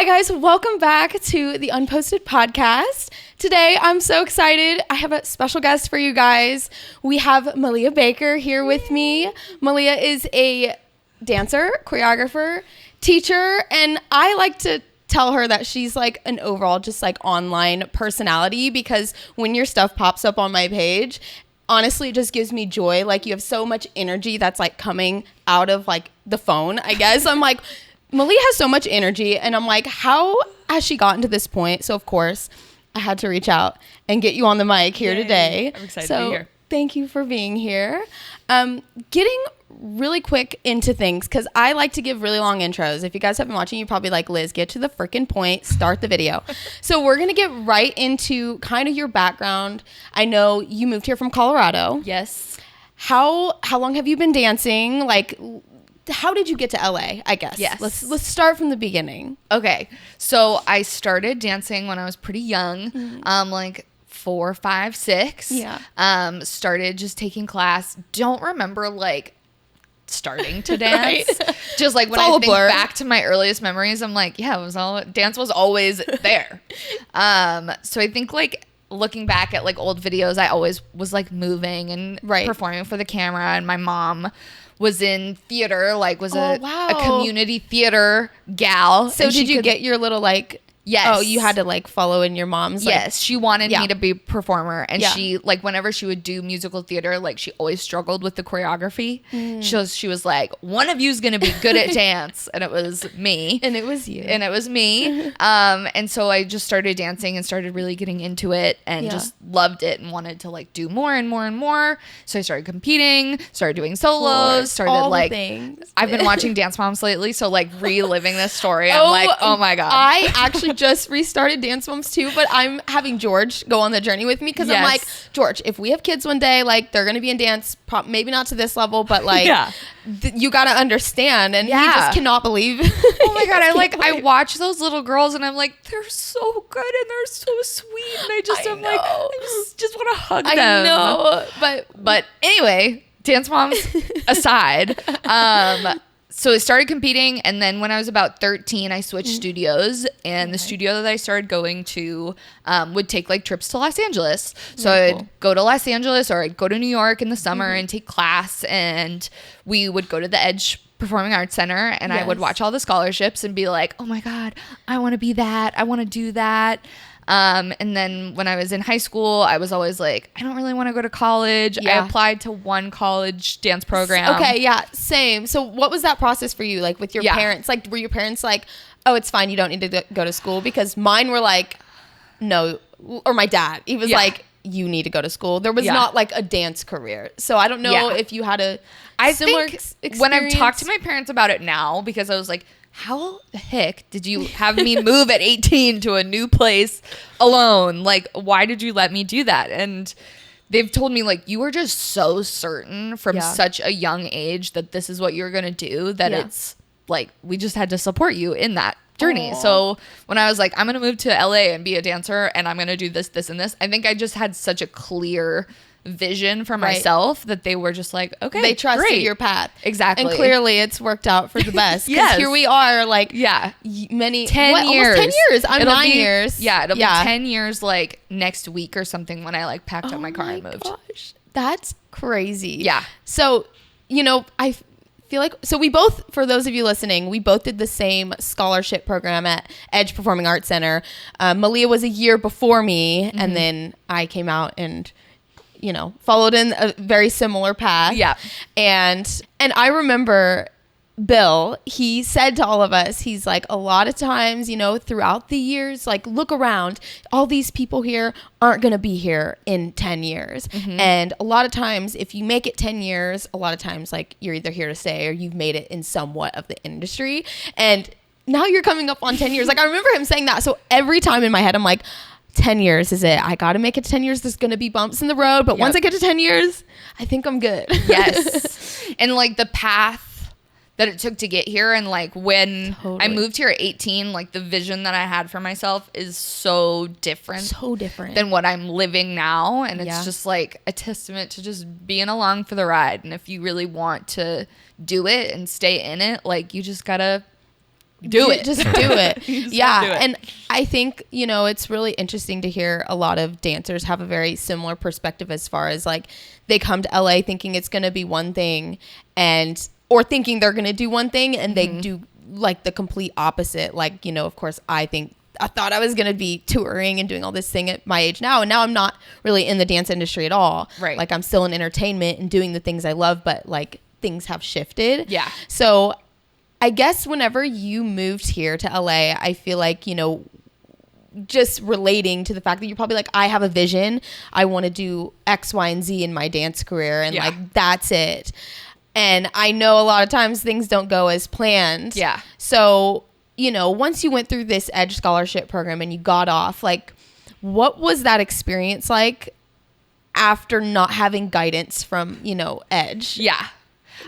Hi guys, welcome back to the Unposted podcast. Today I'm so excited. I have a special guest for you guys. We have Malia Baker here with me. Malia is a dancer, choreographer, teacher, and I like to tell her that she's like an overall just like online personality, because when your stuff pops up on my page, honestly, it just gives me joy. Like, you have so much energy that's like coming out of like the phone, I guess. I'm like, Malia has so much energy, and I'm like, how has she gotten to this point? So of course I had to reach out and get you on the mic here today. I'm excited to be here. Thank you for being here. Getting really quick into things, because I like to give really long intros. If you guys have been watching, you're probably like, Liz, get to the freaking point, start the video. So we're gonna get right into kind of your background. I know you moved here from Colorado. Yes. How long have you been dancing? Like, how did you get to LA, I guess? Yes. Let's start from the beginning. Okay. So I started dancing when I was pretty young, like 4, 5, 6. Yeah. Started just taking class. Don't remember like starting to dance. Right. Just like when It's all I a think blur. back to my earliest memories, I'm like, yeah, dance was always there. So I think like looking back at like old videos, I always was like moving and performing for the camera, and my mom was in theater, like was a community theater gal. So did you get your little like... Yes. Oh, you had to like follow in your mom's. Like, yes, she wanted me to be a performer, and Yeah. she like whenever she would do musical theater, like she always struggled with the choreography. She was like, one of you's gonna be good at dance, and it was me. And it was you. And it was me. And so I just started dancing and started really getting into it, and just loved it and wanted to like do more and more and more. So I started competing, started doing solos, started all like the things. I've been watching Dance Moms lately, so like reliving this story. I'm like, oh my God. I actually just restarted Dance Moms too, but I'm having George go on the journey with me, because I'm like, George, if we have kids one day, like they're gonna be in dance, maybe not to this level, but like you gotta understand. And he just cannot believe. Oh my God, I watch those little girls and I'm like, they're so good and they're so sweet, and I just want to hug them. I know, but anyway, Dance Moms aside, so I started competing, and then when I was about 13, I switched studios, and the studio that I started going to would take like trips to Los Angeles. So I'd go to Los Angeles, or I'd go to New York in the summer and take class, and we would go to the Edge Performing Arts Center, and I would watch all the scholarships and be like, oh my God, I want to be that. I want to do that. And then when I was in high school, I was always like, I don't really want to go to college. I applied to one college dance program. Okay, yeah, same. So what was that process for you, like with your parents? Like, were your parents like, oh, it's fine, you don't need to go to school? Because mine were like, no. Or my dad, he was like, you need to go to school. There was not like a dance career. So I don't know if you had a similar experience. When I've talked to my parents about it now, because I was like, how the heck did you have me move at 18 to a new place alone? Like, why did you let me do that? And they've told me, like, you were just so certain from such a young age that this is what you're going to do, that it's like, we just had to support you in that journey. Aww. So when I was like, I'm going to move to LA and be a dancer, and I'm going to do this, this, and this, I think I just had such a clear vision for myself that they were just like, okay, they trusted great. Your path. Exactly. And clearly it's worked out for the best. Yes. Here we are, like, 10 years. Almost 10 years. I'm 9 years. Yeah, it'll be 10 years like next week or something, when I like packed up my car and moved. Gosh, that's crazy. Yeah. So, you know, I feel like, so we both, for those of you listening, we both did the same scholarship program at Edge Performing Arts Center. Malia was a year before me, and then I came out and, you know, followed in a very similar path. Yeah. And I remember Bill, he said to all of us, he's like, a lot of times, you know, throughout the years, like, look around, all these people here aren't going to be here in 10 years. And a lot of times, if you make it 10 years, a lot of times, like, you're either here to stay or you've made it in somewhat of the industry. And now you're coming up on 10 years. Like, I remember him saying that. So every time in my head, I'm like, 10 years is it. I got to make it to 10 years. There's going to be bumps in the road. But once I get to 10 years, I think I'm good. Yes. And like the path that it took to get here, and like when I moved here at 18, like the vision that I had for myself is so different than what I'm living now. And it's just like a testament to just being along for the ride. And if you really want to do it and stay in it, like you just gotta do it. Just do it. Yeah. Do it. And I think, you know, it's really interesting to hear a lot of dancers have a very similar perspective as far as like they come to LA thinking it's going to be one thing or thinking they're going to do one thing and they do like the complete opposite. Like, you know, of course, I thought I was going to be touring and doing all this thing at my age now. And now I'm not really in the dance industry at all. Right. Like I'm still in entertainment and doing the things I love, but like things have shifted. Yeah. So I guess whenever you moved here to LA, I feel like, you know, just relating to the fact that you're probably like, I have a vision. I want to do X, Y, and Z in my dance career. And like, that's it. And I know a lot of times things don't go as planned. Yeah. So, you know, once you went through this Edge scholarship program and you got off, like, what was that experience like after not having guidance from, you know, Edge? Yeah.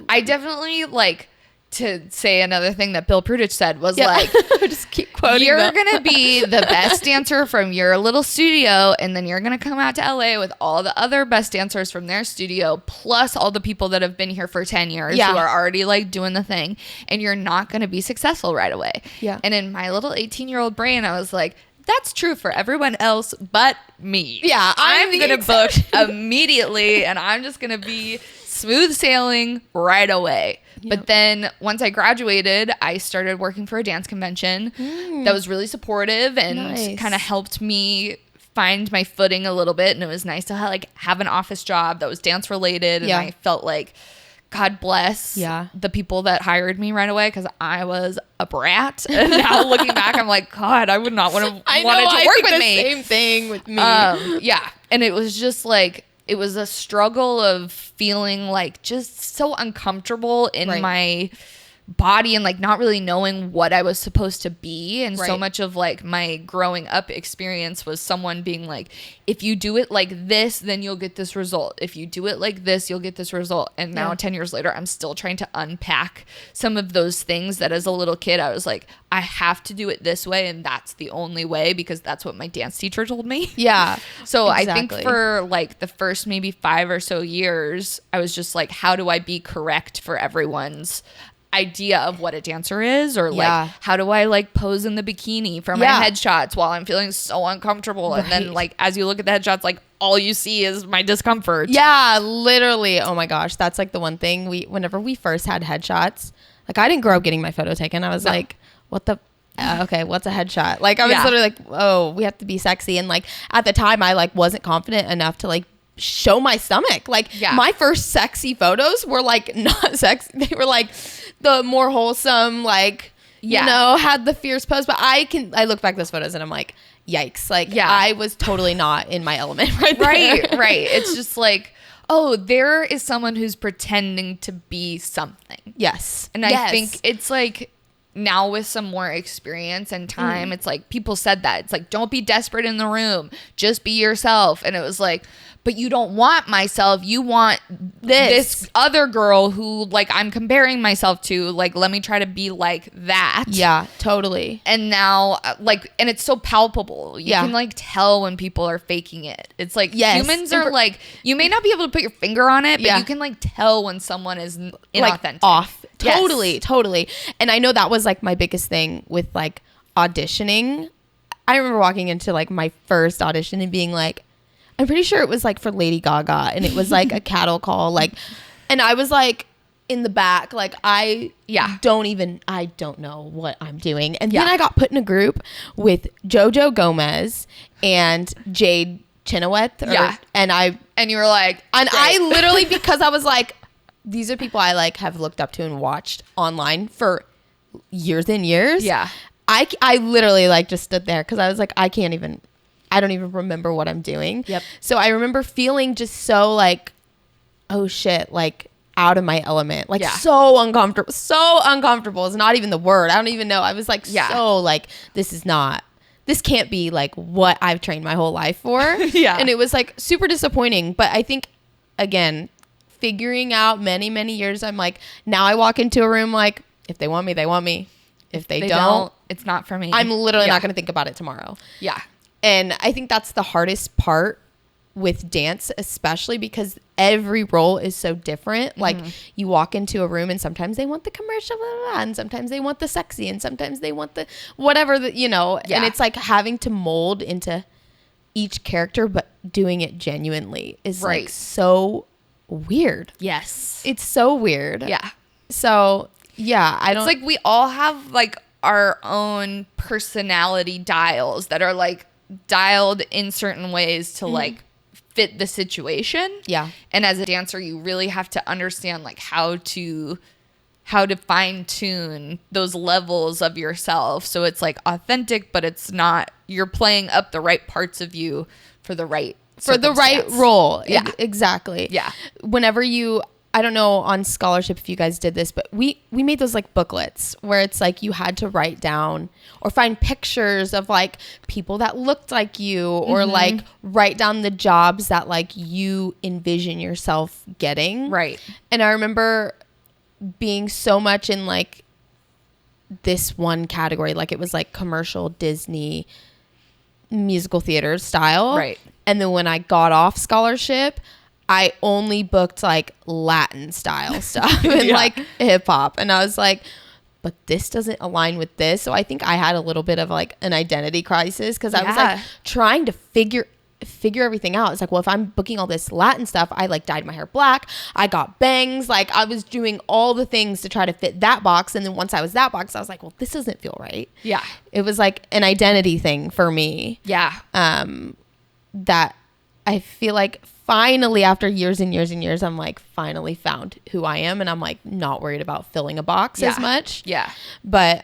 I definitely like to say another thing that Bill Prudich said was like, just keep quoting. You're going to be the best dancer from your little studio. And then you're going to come out to LA with all the other best dancers from their studio, plus all the people that have been here for 10 years who are already like doing the thing. And you're not going to be successful right away. Yeah. And in my little 18-year-old brain, I was like, that's true for everyone else but me. Yeah. I'm going to book immediately and I'm just going to be smooth sailing right away. Yep. But then once I graduated, I started working for a dance convention that was really supportive and kind of helped me find my footing a little bit. And it was nice to have an office job that was dance related. And I felt like, God bless the people that hired me right away, because I was a brat. And now looking back, I'm like, God, I would not want to work with me. Same thing with me. Yeah. And it was just like, it was a struggle of feeling like just so uncomfortable in my body and like not really knowing what I was supposed to be. And so much of like my growing up experience was someone being like, if you do it like this, then you'll get this result. If you do it like this, you'll get this result. And now 10 years later, I'm still trying to unpack some of those things that as a little kid, I was like, I have to do it this way. And that's the only way, because that's what my dance teacher told me. Yeah. So I think for like the first maybe 5 or so years, I was just like, how do I be correct for everyone's idea of what a dancer is, or like how do I like pose in the bikini for my headshots while I'm feeling so uncomfortable, and then like as you look at the headshots, like all you see is my discomfort. Yeah, literally. Oh my gosh, that's like the one thing whenever we first had headshots, like I didn't grow up getting my photo taken. I was like, what the okay, what's a headshot? Like I was literally like, oh, we have to be sexy. And like at the time I like wasn't confident enough to like show my stomach. Like my first sexy photos were like not sexy. They were like the more wholesome, like, you know, had the fierce pose. But I look back at those photos and I'm like, yikes. Like I was totally not in my element right there. Right. It's just like, oh, there is someone who's pretending to be something. Yes. And I think it's like, now with some more experience and time, it's like people said that. It's like, don't be desperate in the room. Just be yourself. And it was like, but you don't want myself. You want this other girl who like I'm comparing myself to. Like, let me try to be like that. Yeah, totally. And now like, and it's so palpable. You can like tell when people are faking it. It's like humans are like, you may not be able to put your finger on it, but you can like tell when someone is inauthentic. Like off. Totally. And I know that was like my biggest thing with like auditioning. I remember walking into like my first audition and being like, I'm pretty sure it was like for Lady Gaga, and it was like a cattle call, like, and I was like in the back, like I don't know what I'm doing. And then I got put in a group with JoJo Gomez and Jade Chenoweth. And you were like, and I literally, because I was like, these are people I like have looked up to and watched online for years and years. Yeah. I literally like just stood there because I was like, I don't even remember what I'm doing. Yep. So I remember feeling just so like, oh shit, like out of my element, like so uncomfortable is not even the word. I don't even know. I was like, so like, this can't be like what I've trained my whole life for. And it was like super disappointing. But I think, again, figuring out many years, I'm like, now I walk into a room like, if they want me, they want me. If they don't, it's not for me. I'm literally not going to think about it tomorrow. Yeah. And I think that's the hardest part with dance, especially because every role is so different. Like you walk into a room and sometimes they want the commercial, blah, blah, blah, and sometimes they want the sexy, and sometimes they want the whatever that, you know, and it's like having to mold into each character, but doing it genuinely is like so weird. Yes. It's so weird. Yeah. So yeah, It's like we all have like our own personality dials that are like dialed in certain ways to like fit the situation. Yeah. And as a dancer, you really have to understand like how to fine tune those levels of yourself. So it's like authentic, but it's not, you're playing up the right parts of you for the right role. Yeah. Exactly. Yeah. Whenever you, I don't know on scholarship if you guys did this, but we made those like booklets where it's like you had to write down or find pictures of like people that looked like you, or like write down the jobs that like you envision yourself getting. Right. And I remember being so much in like this one category, like it was like commercial, Disney, musical theater style. Right. And then when I got off scholarship, I only booked like Latin style stuff and like hip hop. And I was like, but this doesn't align with this. So I think I had a little bit of like an identity crisis, because I was like trying to figure everything out. It's like, well, if I'm booking all this Latin stuff, I like dyed my hair black, I got bangs, like I was doing all the things to try to fit that box. And then once I was that box, I was like, well, this doesn't feel right. Yeah. It was like an identity thing for me. Yeah. That I feel like finally, after years and years and years, I'm like finally found who I am, and I'm like not worried about filling a box as much. Yeah. But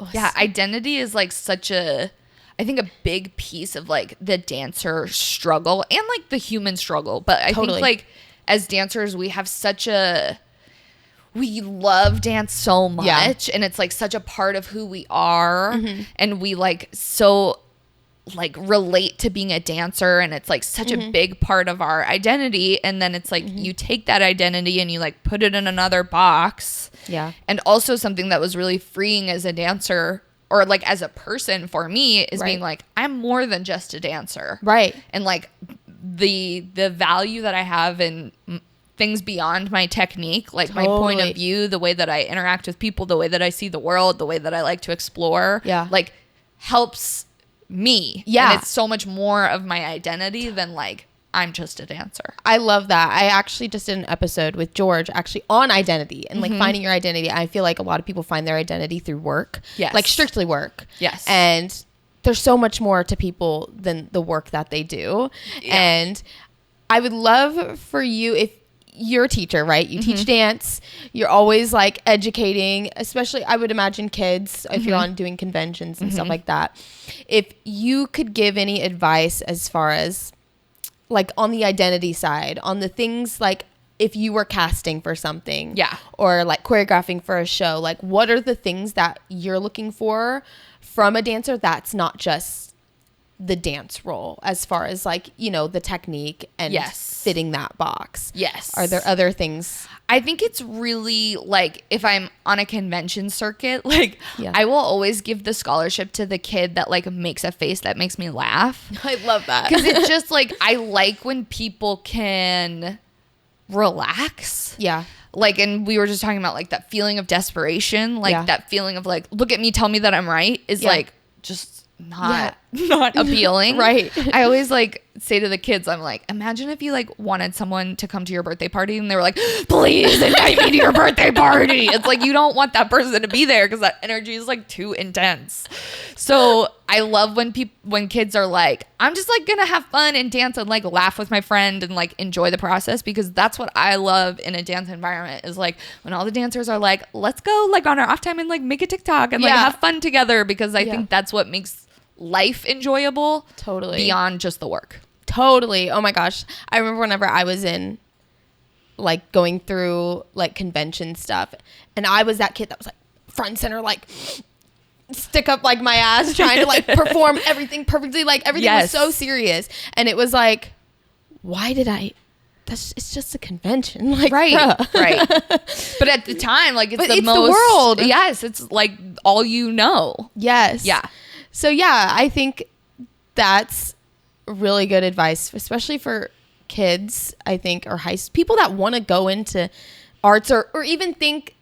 identity is like such a, I think, a big piece of like the dancer struggle and like the human struggle. But I think like as dancers, we have we love dance so much, and it's like such a part of who we are, and we like so like relate to being a dancer, and it's like such a big part of our identity. And then it's like you take that identity and you like put it in another box. Yeah. And also something that was really freeing as a dancer, or like as a person for me, is being like, I'm more than just a dancer. Right. And like the value that I have in things beyond my technique, like my point of view, the way that I interact with people, the way that I see the world, the way that I like to explore, like helps me. Yeah. And it's so much more of my identity than like I'm just a dancer. I love that. I actually just did an episode with George actually on identity and like finding your identity. I feel like a lot of people find their identity through work. Yes. Like strictly work. Yes. And there's so much more to people than the work that they do. Yeah. And I would love for you, if you're a teacher, right? You teach dance. You're always like educating, especially I would imagine kids, if you're on doing conventions and stuff like that. If you could give any advice as far as like on the identity side, on the things like if you were casting for something, or like choreographing for a show, like what are the things that you're looking for from a dancer that's not just the dance role, as far as like, you know, the technique and fitting that box? Yes. Are there other things? I think it's really like, if I'm on a convention circuit, like I will always give the scholarship to the kid that like makes a face that makes me laugh. I love that. Because it's just like, I like when people can relax. Yeah. Like, and we were just talking about like that feeling of desperation, like that feeling of like, look at me, tell me that I'm right, is like just not appealing. Right. I always like say to the kids, I'm like, imagine if you like wanted someone to come to your birthday party and they were like, please invite me to your birthday party. It's like, you don't want that person to be there because that energy is like too intense. So I love when kids are like, I'm just like gonna have fun and dance and like laugh with my friend and like enjoy the process, because that's what I love in a dance environment, is like when all the dancers are like, let's go like on our off time and like make a TikTok and like have fun together, because I think that's what makes life enjoyable. Totally. Beyond just the work. Totally. Oh my gosh. I remember whenever I was in like going through like convention stuff, and I was that kid that was like front and center, like stick up like my ass trying to like perform everything perfectly, like everything was so serious, and it was like, why did I it's just a convention, like right. But at the time, like it's the world. Yes, it's like all you know. Yes. Yeah. So yeah, I think that's really good advice, especially for kids, I think, or people that want to go into arts or even think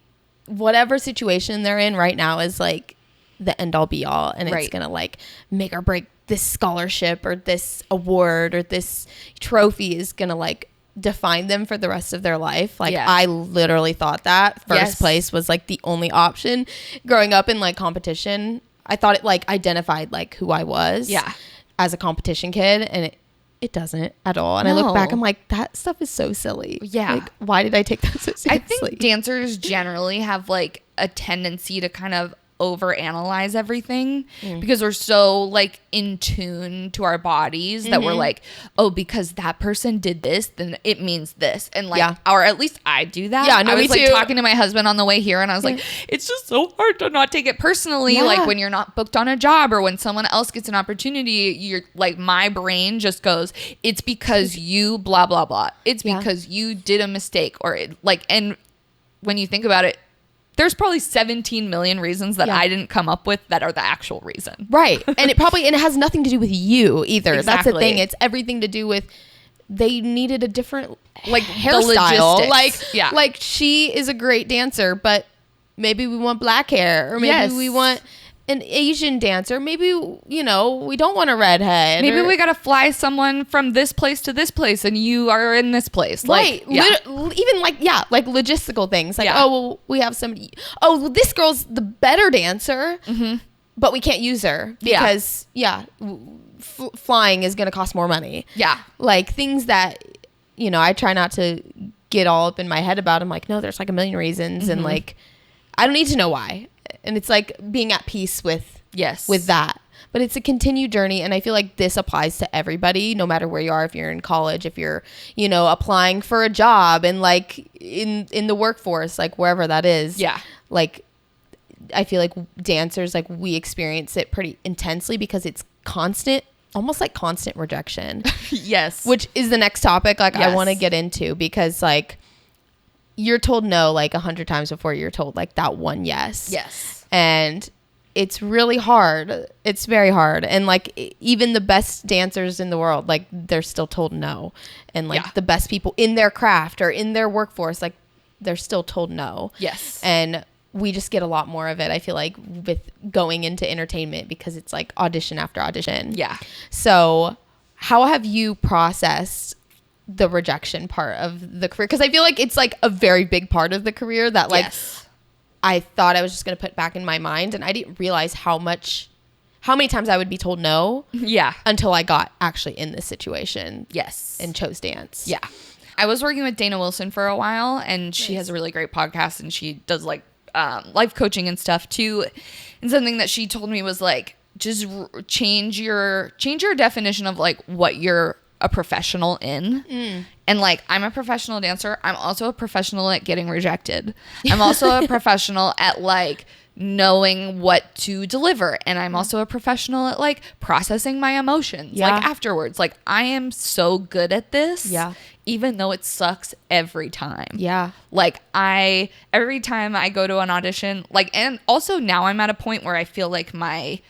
whatever situation they're in right now is like the end all be all, and it's gonna like make or break this scholarship or this award or this trophy is gonna like define them for the rest of their life. Like I literally thought that first place was like the only option growing up in like competition. I thought it like identified like who I was as a competition kid, and it doesn't at all. And I look back, I'm like, that stuff is so silly. Yeah. Like, why did I take that so seriously? I think dancers generally have like a tendency to kind of overanalyze everything because we're so like in tune to our bodies that we're like, oh, because that person did this, then it means this. And like, or at least I do that. Yeah, no, I was like talking to my husband on the way here, and I was like, it's just so hard to not take it personally. Like when you're not booked on a job or when someone else gets an opportunity, you're like, my brain just goes, it's because you blah, blah, blah. It's because you did a mistake or and when you think about it, there's probably 17 million reasons that I didn't come up with that are the actual reason. Right. And it has nothing to do with you either. Exactly. That's the thing. It's everything to do with they needed a different like hairstyle. Like she is a great dancer, but maybe we want black hair, or maybe we want an Asian dancer. Maybe, we don't want a redhead. Maybe we got to fly someone from this place to this place and you are in this place. Right. Even like logistical things. Like, oh, well, we have somebody. Oh, well, this girl's the better dancer, but we can't use her because, flying is going to cost more money. Yeah. Like things that, I try not to get all up in my head about. I'm like, no, there's like a million reasons. And like, I don't need to know why. And it's like being at peace with that. But it's a continued journey. And I feel like this applies to everybody, no matter where you are, if you're in college, if you're, applying for a job and like in the workforce, like wherever that is. Yeah. Like, I feel like dancers, like we experience it pretty intensely because it's constant, almost like constant rejection. Yes. Which is the next topic like I want to get into, because like you're told no like 100 times before you're told like that one yes. Yes. And it's really hard. It's very hard. And like even the best dancers in the world, like they're still told no. And like the best people in their craft or in their workforce, like they're still told no. Yes. And we just get a lot more of it, I feel like, with going into entertainment, because it's like audition after audition. Yeah. So how have you processed the rejection part of the career? Because I feel like it's like a very big part of the career that like I thought I was just going to put back in my mind, and I didn't realize how many times I would be told no until I got actually in this situation and chose dance. Yeah. I was working with Dana Wilson for a while, and she has a really great podcast, and she does like life coaching and stuff too. And something that she told me was like, just change your definition of like what you're a professional in. And like, I'm a professional dancer. I'm also a professional at getting rejected. I'm also a professional at like knowing what to deliver. And I'm also a professional at like processing my emotions like afterwards. Like I am so good at this. Yeah. Even though it sucks every time. Yeah. Like every time I go to an audition, like, and also now I'm at a point where I feel like my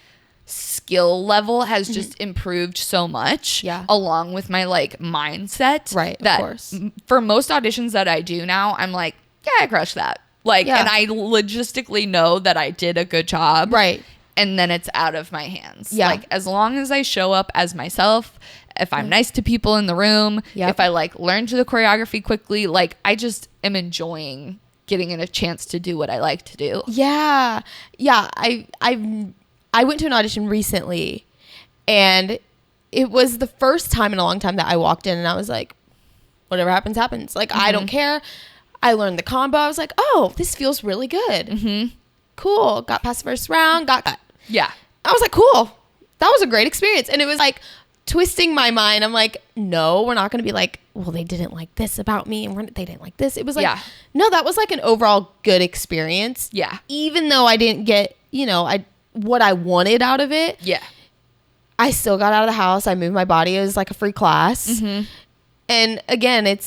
skill level has just improved so much along with my like mindset, right? That of course. For most auditions that I do now, I'm like, I crushed that, like, and I logistically know that I did a good job, right? And then it's out of my hands. Like as long as I show up as myself, if I'm nice to people in the room, if I like learn to the choreography quickly, like I just am enjoying getting a chance to do what I like to do. Yeah. I went to an audition recently, and it was the first time in a long time that I walked in and I was like, whatever happens, happens. Like, I don't care. I learned the combo. I was like, oh, this feels really good. Cool. Got past the first round, got cut. Yeah. I was like, cool. That was a great experience. And it was like twisting my mind. I'm like, no, we're not going to be like, well, they didn't like this about me and they didn't like this. It was like, no, that was like an overall good experience. Yeah. Even though I didn't get, what I wanted out of it. Yeah. I still got out of the house. I moved my body. It was like a free class. And again,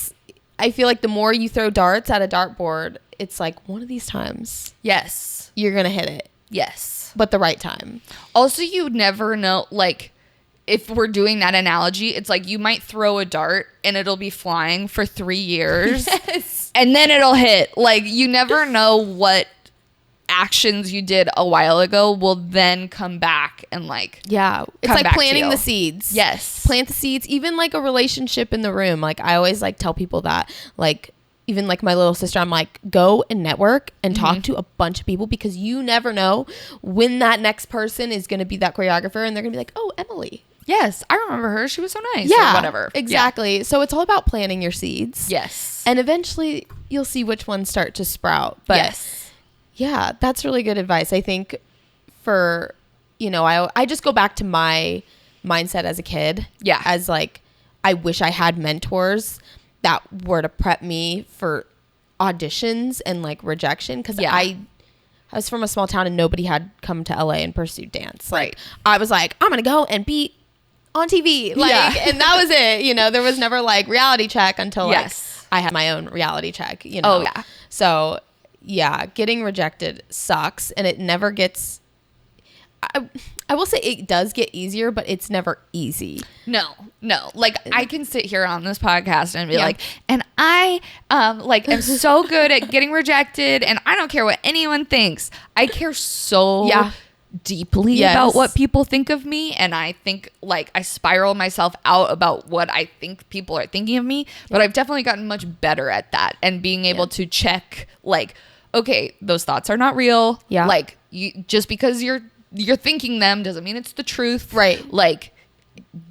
I feel like the more you throw darts at a dartboard, it's like one of these times. Yes. You're going to hit it. Yes. But the right time. Also, you never know, like, if we're doing that analogy, it's like you might throw a dart and it'll be flying for 3 years. Yes. And then it'll hit. Like, you never know what actions you did a while ago will then come back and like It's come like back to planting you. the seeds. Yes. Plant the seeds. Even like a relationship in the room. Like I always like tell people that, like, even like my little sister, I'm like, go and network and talk to a bunch of people, because you never know when that next person is going to be that choreographer and they're going to be like, oh, Emily. Yes, I remember her. She was so nice. Yeah, or whatever. Exactly. So it's all about planting your seeds. Yes. And eventually you'll see which ones start to sprout. But yes. yeah, that's really good advice. I think for, I just go back to my mindset as a kid. Yeah. As like, I wish I had mentors that were to prep me for auditions and like rejection. Cause I was from a small town and nobody had come to LA and pursued dance. Like, I was like, I'm going to go and be on TV. Like, and that was it. There was never like reality check until like I had my own reality check, Oh yeah. So yeah, getting rejected sucks, and it never gets, I will say it does get easier, but it's never easy. No. Like, I can sit here on this podcast and be like, and I am so good at getting rejected, and I don't care what anyone thinks. I care so deeply about what people think of me, and I think like I spiral myself out about what I think people are thinking of me. But I've definitely gotten much better at that, and being able to check like, okay, those thoughts are not real. Yeah. Like, you just because you're thinking them doesn't mean it's the truth. Right. Like,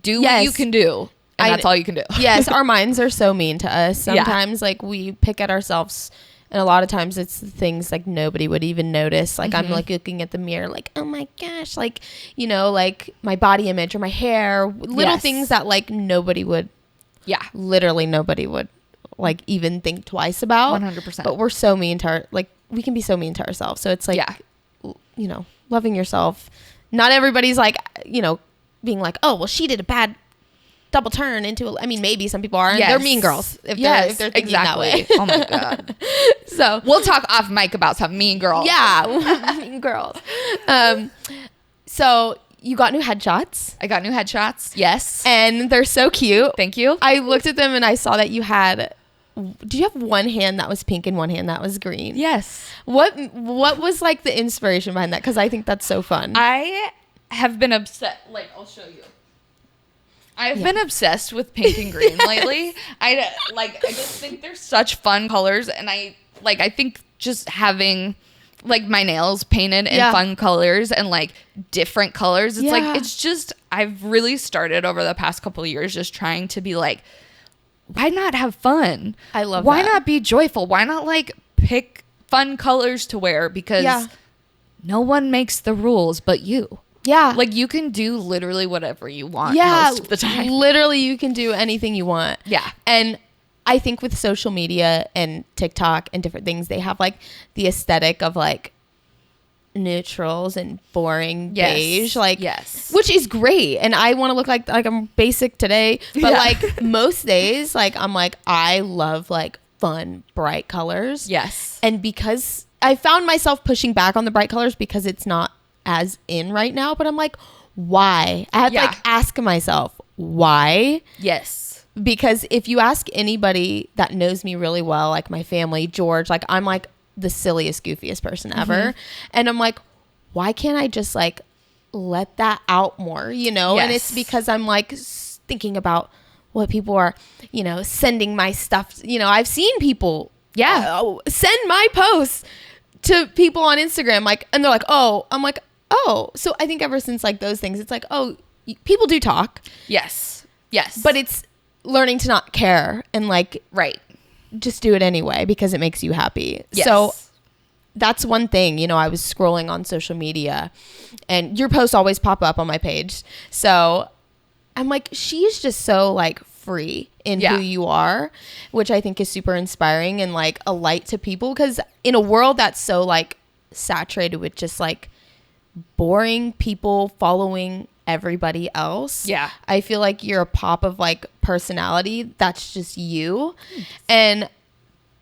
do what you can do, and that's all you can do. Yes, our minds are so mean to us. Sometimes like we pick at ourselves, and a lot of times it's things like nobody would even notice. Like I'm like looking at the mirror like, oh my gosh, like, like my body image or my hair, little things that like nobody would literally nobody would like even think twice about. 100%. But we're so mean to we can be so mean to ourselves. So it's like loving yourself. Not everybody's like, being like, oh, well, she did a bad double turn into maybe some people are, and they're mean girls if they're thinking that way. Oh my God. So we'll talk off mic about some mean girls. Yeah. Mean girls. So you got new headshots. I got new headshots. Yes. And they're so cute. Thank you. I looked at them and I saw that you had, did you have one hand that was pink and one hand that was green? Yes. What was like the inspiration behind that? Because I think that's so fun. I have been obsessed. Like, I'll show you. I've been obsessed with pink and green lately. I just think they're such fun colors, and I think just having like my nails painted in fun colors and like different colors. It's like, it's just, I've really started over the past couple of years just trying to be like, why not have fun? I love Why that. not be joyful? Why not like pick fun colors to wear? Because no one makes the rules but you. Yeah. Like, you can do literally whatever you want most of the time. Literally, you can do anything you want. Yeah. And I think with social media and TikTok and different things, they have like the aesthetic of like neutrals and boring beige, like which is great. And I want to look like I'm basic today, but like most days, like I'm like, I love like fun, bright colors. Yes. And because I found myself pushing back on the bright colors because it's not as in right now, but I'm like, why? I had to like ask myself why. Yes. Because if you ask anybody that knows me really well, like my family, George, like I'm like the silliest, goofiest person ever. And I'm like, why can't I just like let that out more, And it's because I'm like thinking about what people are, sending my stuff. I've seen people send my posts to people on Instagram, like, and they're like, oh, I'm like, oh. So I think ever since like those things, it's like, oh, people do talk. Yes. But it's learning to not care and like, just do it anyway because it makes you happy. Yes. So that's one thing, I was scrolling on social media and your posts always pop up on my page. So I'm like, she's just so like free in who you are, which I think is super inspiring and like a light to people, because in a world that's so like saturated with just like boring people following everybody else, I feel like you're a pop of like personality that's just you. And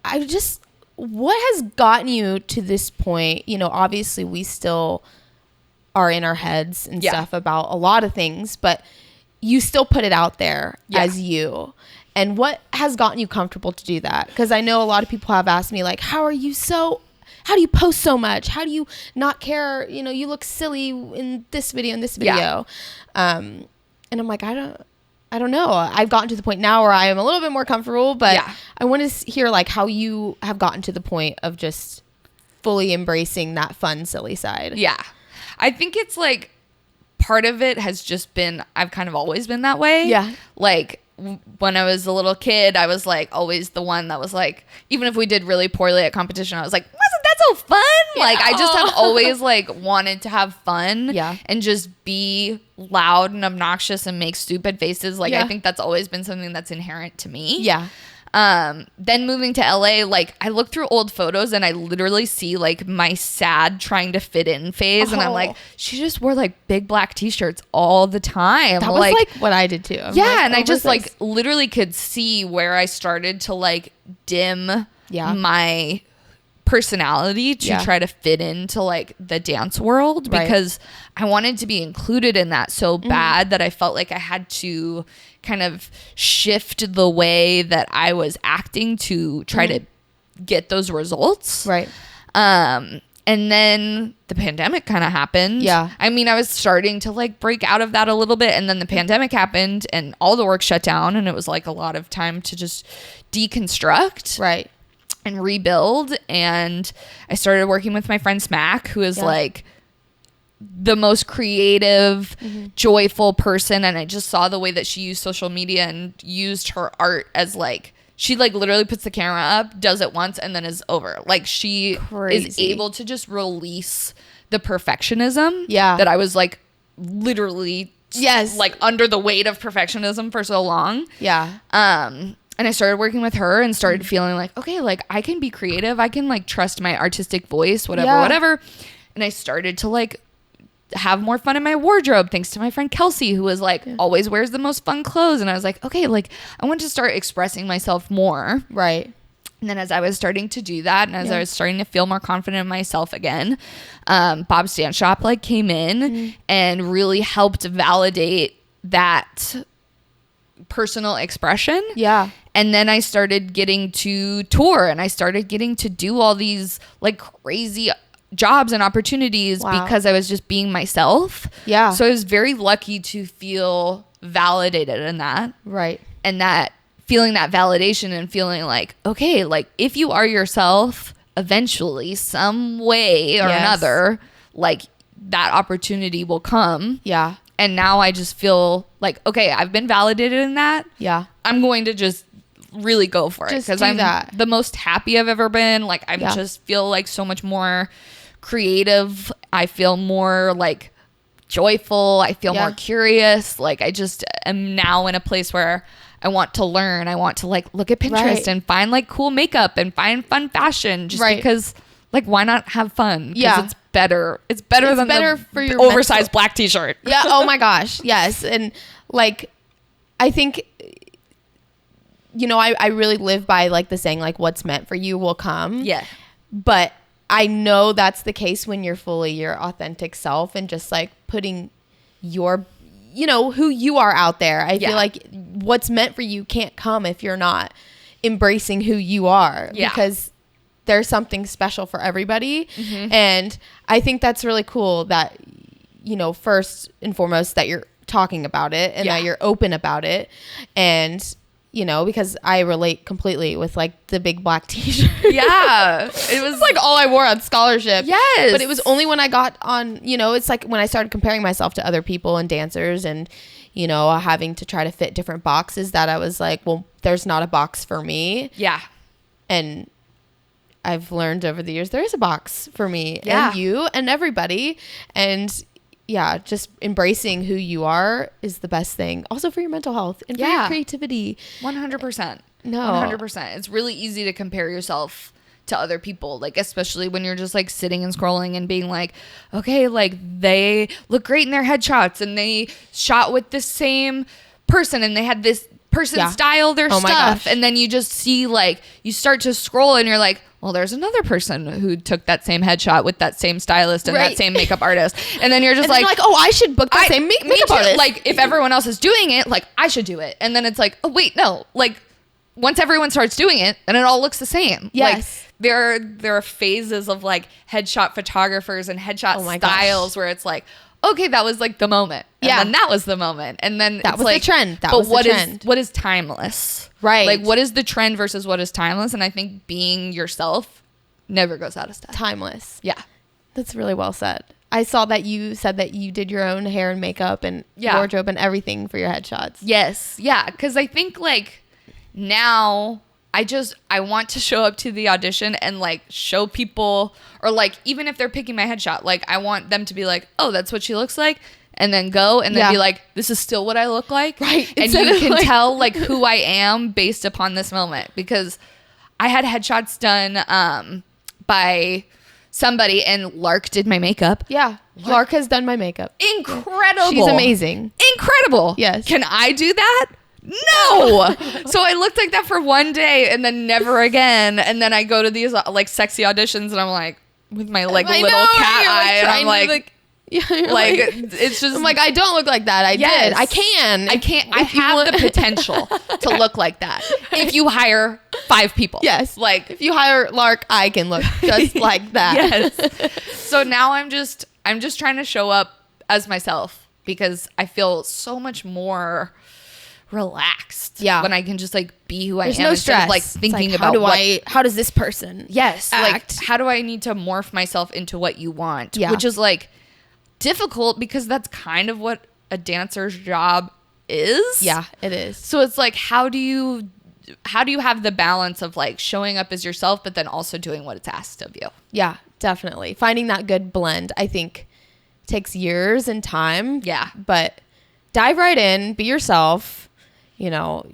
I just, what has gotten you to this point? Obviously we still are in our heads and stuff about a lot of things, but you still put it out there Yeah. as you. And what has gotten you comfortable to do that? Because I know a lot of people have asked me, like, how do you post so much? How do you not care? You know, you look silly in this video and this video. Yeah. And I'm like, I don't know. I've gotten to the point now where I am a little bit more comfortable, but I want to hear like how you have gotten to the point of just fully embracing that fun, silly side. Yeah. I think it's like part of it has just been, I've kind of always been that way. Yeah. Like when I was a little kid, I was like always the one that was like, even if we did really poorly at competition, I was like, wasn't that so fun? Yeah. Like I just have always like wanted to have fun and just be loud and obnoxious and make stupid faces. Like I think that's always been something that's inherent to me. Yeah. Then moving to LA, like I look through old photos and I literally see like my sad trying to fit in phase. And I'm like, she just wore like big black t-shirts all the time. That was like what I did too. I'm and I just like literally could see where I started to like dim my personality to try to fit into like the dance world because I wanted to be included in that so bad that I felt like I had to kind of shift the way that I was acting to try to get those results. Right. And then the pandemic kind of happened. Yeah. I mean, I was starting to like break out of that a little bit, and then the pandemic happened and all the work shut down, and it was like a lot of time to just deconstruct. Right. And rebuild. And I started working with my friend Smack, who is like the most creative, joyful person. And I just saw the way that she used social media and used her art as like, she like literally puts the camera up, does it once, and then is over. Like she is able to just release the perfectionism that I was like literally like under the weight of perfectionism for so long. Yeah. And I started working with her and started feeling like, okay, like I can be creative. I can like trust my artistic voice, whatever. And I started to like have more fun in my wardrobe thanks to my friend Kelsey, who was like always wears the most fun clothes. And I was like, okay, like I want to start expressing myself more. Right. And then as I was starting to do that and as I was starting to feel more confident in myself again, Bob's Dance Shop like came in and really helped validate that personal expression. Yeah. And then I started getting to tour and I started getting to do all these like crazy jobs and opportunities because I was just being myself. Yeah. So I was very lucky to feel validated in that. Right. And that feeling that validation and feeling like, okay, like if you are yourself, eventually some way or another, like that opportunity will come. Yeah. And now I just feel like, okay, I've been validated in that. Yeah. I'm going to just really go for it because I'm the most happy I've ever been. Like I just feel like so much more creative. I feel more like joyful. I feel more curious. Like I just am now in a place where I want to learn. I want to like look at Pinterest and find like cool makeup and find fun fashion just because like why not have fun? Yeah. It's better. It's better than for your oversized black t-shirt. Yeah. Oh my gosh. Yes. And like, I think, you know, I really live by like the saying, like what's meant for you will come. Yeah. But I know that's the case when you're fully your authentic self and just like putting your, you know, who you are out there. I feel like what's meant for you can't come if you're not embracing who you are because there's something special for everybody. And I think that's really cool that, you know, first and foremost that you're talking about it and that you're open about it. And, you know, because I relate completely with like the big black t-shirt. Yeah. It was like all I wore on scholarship. Yes. But it was only when I got on, you know, it's like when I started comparing myself to other people and dancers and, you know, having to try to fit different boxes that I was like, well, there's not a box for me. Yeah. And I've learned over the years, there is a box for me and you and everybody. And yeah, just embracing who you are is the best thing. Also for your mental health and for your creativity. 100%. No. 100%. It's really easy to compare yourself to other people, like especially when you're just like sitting and scrolling and being like, okay, like they look great in their headshots and they shot with the same person and they had this person style their Oh my stuff. gosh. And then you just see like, you start to scroll and you're like, well, there's another person who took that same headshot with that same stylist and that same makeup artist. And then you're just and like, oh, I should book that same makeup artist. Like if everyone else is doing it, like I should do it. And then it's like, oh wait, no. Like once everyone starts doing it, then it all looks the same. Yes. Like there are phases of like headshot photographers and headshot styles where it's like, okay, that was like the moment. And then that was the moment. And then that it's was like, the trend. That but was the trend. what is timeless? Right. Like what is the trend versus what is timeless? And I think being yourself never goes out of style. Timeless. Yeah. That's really well said. I saw that you said that you did your own hair and makeup and wardrobe and everything for your headshots. Yes. Yeah. Because I think like now I want to show up to the audition and like show people, or like even if they're picking my headshot, like I want them to be like, oh, that's what she looks like. And then go and then be like, this is still what I look like. Right. And you can tell like who I am based upon this moment, because I had headshots done by somebody, and Lark did my makeup. Yeah. Lark has done my makeup. Incredible. She's amazing. Incredible. Yes. Can I do that? No. So I looked like that for one day and then never again. And then I go to these like sexy auditions and I'm like with my like little cat eye and I'm like it's just, I'm like, I don't look like that. I did. I can. I have the potential to look like that if you hire 5 people. Yes. Like if you hire Lark, I can look just like that. Yes. So now I'm just trying to show up as myself, because I feel so much more relaxed when I can just like be who I am. There's no stress. Of, like thinking about how does this person act? Like how do I need to morph myself into what you want? Which is like difficult, because that's kind of what a dancer's job is. Yeah, it is. So it's like, how do you have the balance of like showing up as yourself, but then also doing what it's asked of you? Yeah, definitely. Finding that good blend, I think, takes years and time. Yeah. But dive right in, be yourself. You know,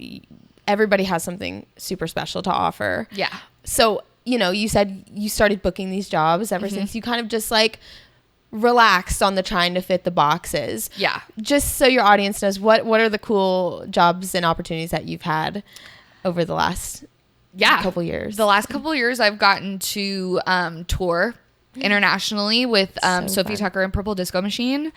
everybody has something super special to offer. Yeah. So, you know, you said you started booking these jobs ever since you kind of just like relaxed on the trying to fit the boxes. Yeah. Just so your audience knows, what are the cool jobs and opportunities that you've had over the last couple years? The last couple years I've gotten to tour internationally with Sophie Tucker and Purple Disco Machine.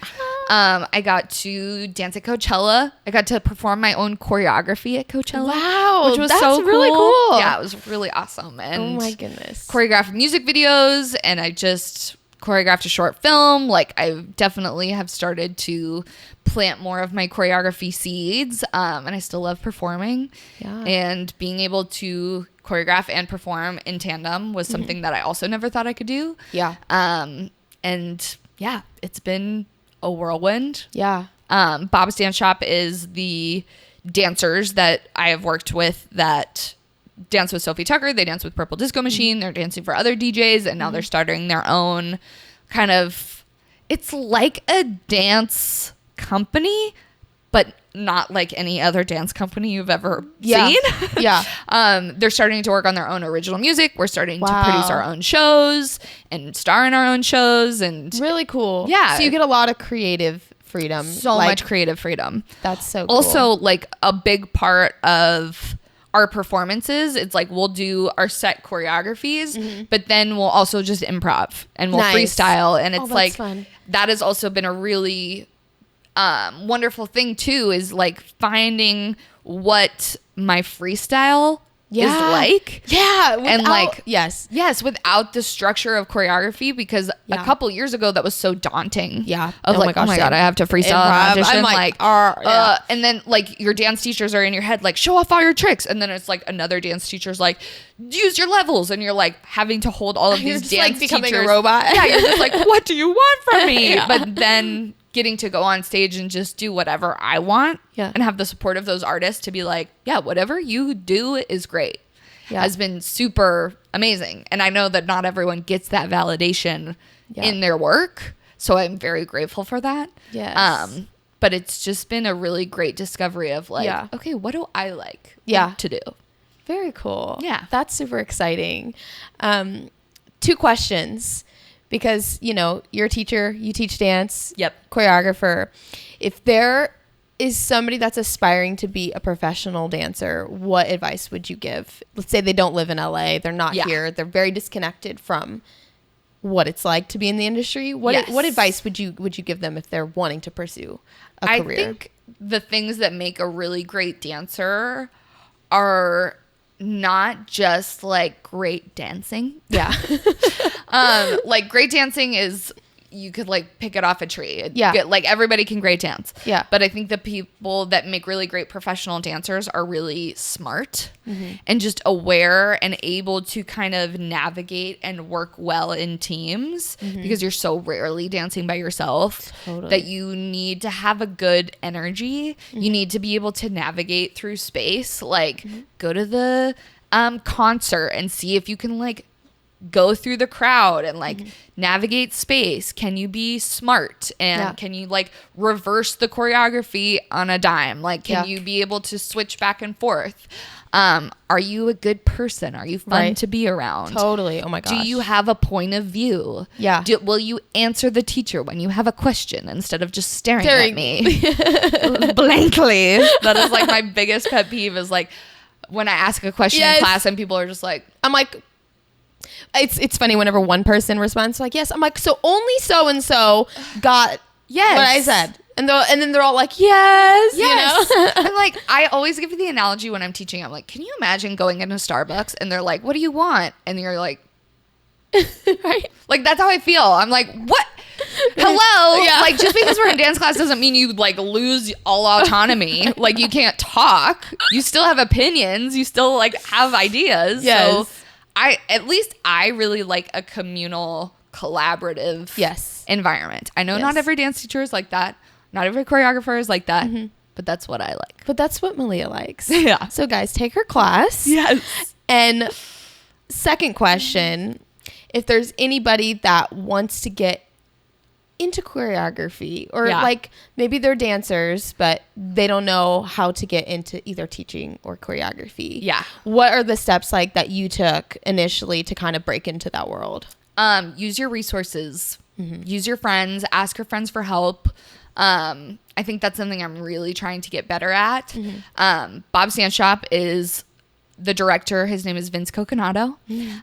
I got to dance at Coachella. I got to perform my own choreography at Coachella. Wow, which was that's so really cool. Yeah, it was really awesome. And oh my goodness. Choreographed music videos, and I just choreographed a short film. Like I definitely have started to plant more of my choreography seeds, and I still love performing. Yeah. And being able to choreograph and perform in tandem was something that I also never thought I could do. Yeah. And yeah, it's been a whirlwind. Yeah. Bob's Dance Shop is the dancers that I have worked with that dance with Sophie Tucker. They dance with Purple Disco Machine. They're dancing for other DJs, and now they're starting their own kind of, it's like a dance company, but not like any other dance company you've ever seen. Yeah. They're starting to work on their own original music. We're starting to produce our own shows and star in our own shows, and really cool. Yeah. So you get a lot of creative freedom. So much creative freedom. That's so cool. Also, like a big part of our performances, it's like we'll do our set choreographies, but then we'll also just improv and we'll freestyle. And it's like, fun. That has also been a really wonderful thing too, is like finding what my freestyle is like. Yeah. And like, yes, without the structure of choreography, because a couple years ago that was so daunting. Yeah. Of like, oh my God, I have to freestyle an audition. I'm like, and then like your dance teachers are in your head, like, show off all your tricks. And then it's like another dance teacher's like, use your levels. And you're like having to hold all of these just dance like becoming teachers. a robot. Yeah. You're just like, what do you want from me? But then getting to go on stage and just do whatever I want and have the support of those artists to be like, yeah, whatever you do is great. Has been super amazing. And I know that not everyone gets that validation in their work. So I'm very grateful for that. Yes. But it's just been a really great discovery of like, okay, what do I like to do? Very cool. Yeah. That's super exciting. 2 questions, because, you know, you're a teacher, you teach dance. Yep. Choreographer. If there is somebody that's aspiring to be a professional dancer, what advice would you give? Let's say they don't live in LA, they're not here, they're very disconnected from what it's like to be in the industry. What advice would you give them if they're wanting to pursue a career? I think the things that make a really great dancer are not just like great dancing. Yeah. Like great dancing is, you could like pick it off a tree. Yeah. Like everybody can great dance. Yeah. But I think the people that make really great professional dancers are really smart and just aware and able to kind of navigate and work well in teams because you're so rarely dancing by yourself that you need to have a good energy. You need to be able to navigate through space. Like go to the concert and see if you can like go through the crowd and like navigate space. Can you be smart and can you like reverse the choreography on a dime? Like can you be able to switch back and forth? Are you a good person? Are you fun to be around? Totally. Oh my gosh. Do you have a point of view? Yeah. Will you answer the teacher when you have a question instead of just staring at me blankly? That is like my biggest pet peeve, is like when I ask a question in class and people are just like, I'm like, it's funny whenever one person responds like yes, I'm like, so only so and so got what I said, and then they're all like yes. You know? And like I always give the analogy when I'm teaching. I'm like, can you imagine going into Starbucks and they're like, what do you want? And you're like, right? Like that's how I feel. I'm like, what? Hello. Yeah. Like just because we're in dance class doesn't mean you like lose all autonomy. Like you can't talk. You still have opinions. You still like have ideas. Yes. So I really like a communal, collaborative environment. I know not every dance teacher is like that. Not every choreographer is like that. But that's what I like. But that's what Malia likes. Yeah. So guys, take her class. Yes. And second question, if there's anybody that wants to get into choreography or like maybe they're dancers but they don't know how to get into either teaching or choreography. Yeah. What are the steps like that you took initially to kind of break into that world? Use your resources. Use your friends. Ask your friends for help. I think that's something I'm really trying to get better at. Bob Sandshop is the director. His name is Vince Coconato.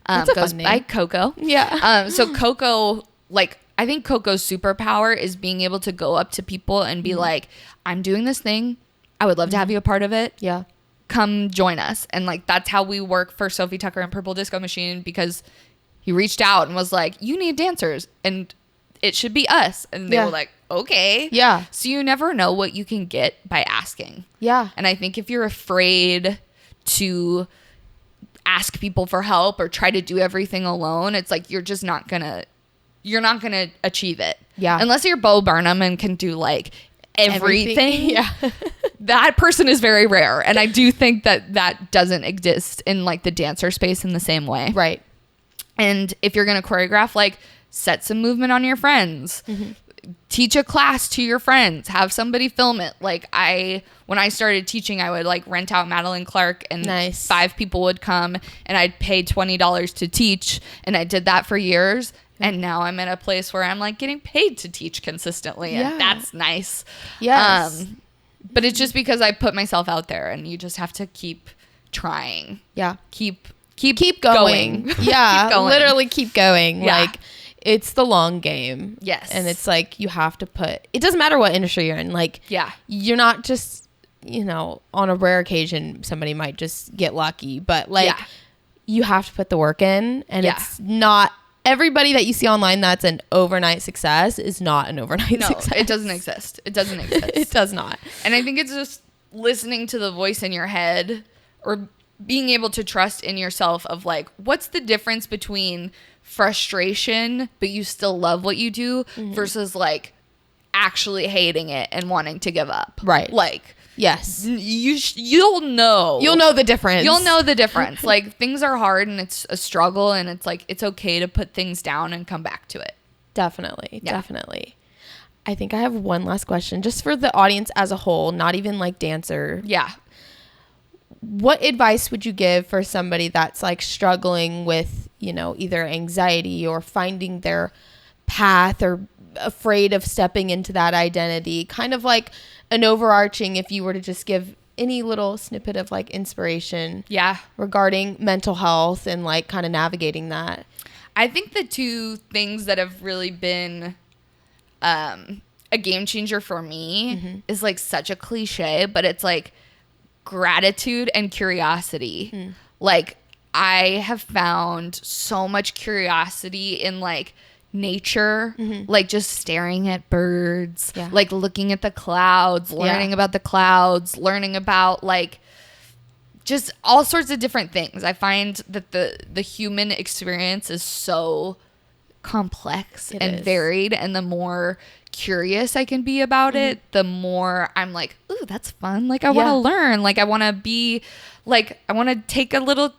That's a goes fun by name. Coco. Yeah. So Coco, like, I think Coco's superpower is being able to go up to people and be like, I'm doing this thing. I would love to have you a part of it. Yeah. Come join us. And like, that's how we work for Sophie Tucker and Purple Disco Machine, because he reached out and was like, you need dancers and it should be us. And they were like, okay. Yeah. So you never know what you can get by asking. Yeah. And I think if you're afraid to ask people for help or try to do everything alone, it's like you're not gonna achieve it. Yeah. Unless you're Bo Burnham and can do like everything. Yeah. That person is very rare. And I do think that doesn't exist in like the dancer space in the same way. Right. And if you're gonna choreograph, like set some movement on your friends. Teach a class to your friends. Have somebody film it. Like when I started teaching, I would like rent out Madeline Clark and 5 people would come and I'd pay $20 to teach. And I did that for years. And now I'm in a place where I'm like getting paid to teach consistently. And that's nice. Yes. But it's just because I put myself out there, and you just have to keep trying. Yeah. Keep going. Yeah. Keep going. Literally keep going. Yeah. Like, it's the long game. Yes. And it's like you have to it doesn't matter what industry you're in. Like, you're not just, on a rare occasion, somebody might just get lucky. But like, you have to put the work in. And it's not everybody that you see online that's an overnight success is not an overnight success. It doesn't exist. It doesn't exist. It does not. And I think it's just listening to the voice in your head, or being able to trust in yourself of like, what's the difference between frustration but you still love what you do versus like actually hating it and wanting to give up. Right. Like, yes, you'll know the difference. You'll know the difference. Like, things are hard and it's a struggle, and it's like it's okay to put things down and come back to it. Definitely. I think I have one last question just for the audience as a whole, not even like dancer. Yeah. What advice would you give for somebody that's like struggling with, either anxiety or finding their path or afraid of stepping into that identity? Kind of like an overarching, if you were to just give any little snippet of like inspiration regarding mental health and like kind of navigating that. I think the two things that have really been a game changer for me is like such a cliche, but it's like gratitude and curiosity. Like I have found so much curiosity in like nature, like just staring at birds, like looking at the clouds, learning about the clouds, learning about like just all sorts of different things. I find that the human experience is so complex and varied, and the more curious I can be about it, the more I'm like, ooh, that's fun. Like I want to learn. Like I want to be like, I want to take a little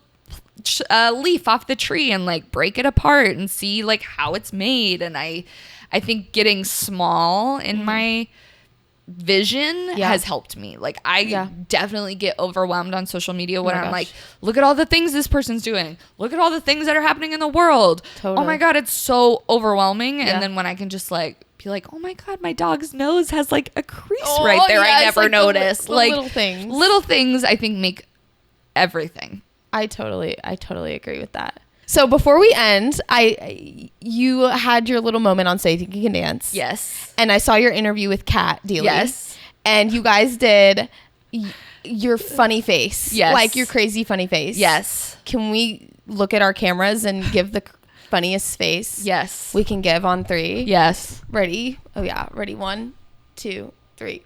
leaf off the tree and like break it apart and see like how it's made. And I think getting small in my vision has helped me. Like I definitely get overwhelmed on social media when I'm like, look at all the things this person's doing, look at all the things that are happening in the world. Oh my god, it's so overwhelming. And then when I can just like be like, oh my god, my dog's nose has like a crease right there, I never noticed. Like little things I think make everything. I totally agree with that. So before we end, you had your little moment on So You Think You Can Dance. Yes. And I saw your interview with Kat Deely. Yes. And you guys did your funny face. Yes. Like your crazy funny face. Yes. Can we look at our cameras and give the funniest face? Yes. We can give on 3. Yes. Ready? Oh yeah. Ready? 1, 2, 3.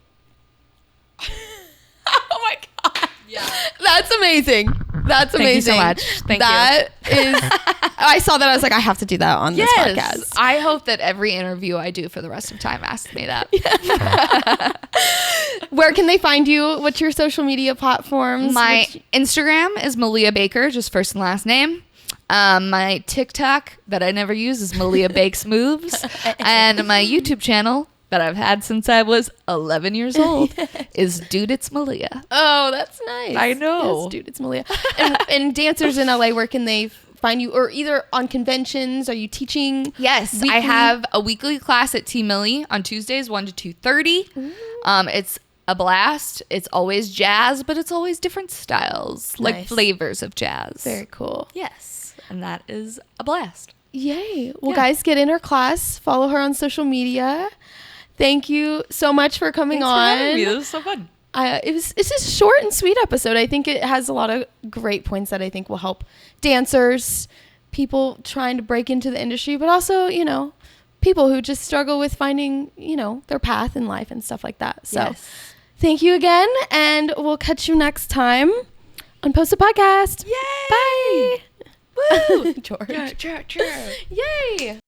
Oh my god. Yeah. That's amazing. That's amazing. Thank you so much. Thank you. That is, I saw that. I was like, I have to do that on this podcast. I hope that every interview I do for the rest of time asks me that. Where can they find you? What's your social media platforms? My Instagram is Malia Baker, just first and last name. My TikTok that I never use is Malia Bakes Moves. And my YouTube channel that I've had since I was 11 years old is Dude, It's Malia. Oh, that's nice. I know. Yes, Dude, It's Malia. And dancers in LA, where can they find you? Or either on conventions? Are you teaching? Yes, weekly? I have a weekly class at T Millie on Tuesdays, 1 to 2:30. It's a blast. It's always jazz, but it's always different styles, like flavors of jazz. Very cool. Yes, and that is a blast. Yay. Well, guys, get in her class. Follow her on social media. Thank you so much for coming on. Thanks for having me. This was so fun. It's a short and sweet episode. I think it has a lot of great points that I think will help dancers, people trying to break into the industry, but also, you know, people who just struggle with finding, you know, their path in life and stuff like that. So thank you again, and we'll catch you next time on Unposted Podcast. Yay! Bye. Woo! George. Cheer. Yay!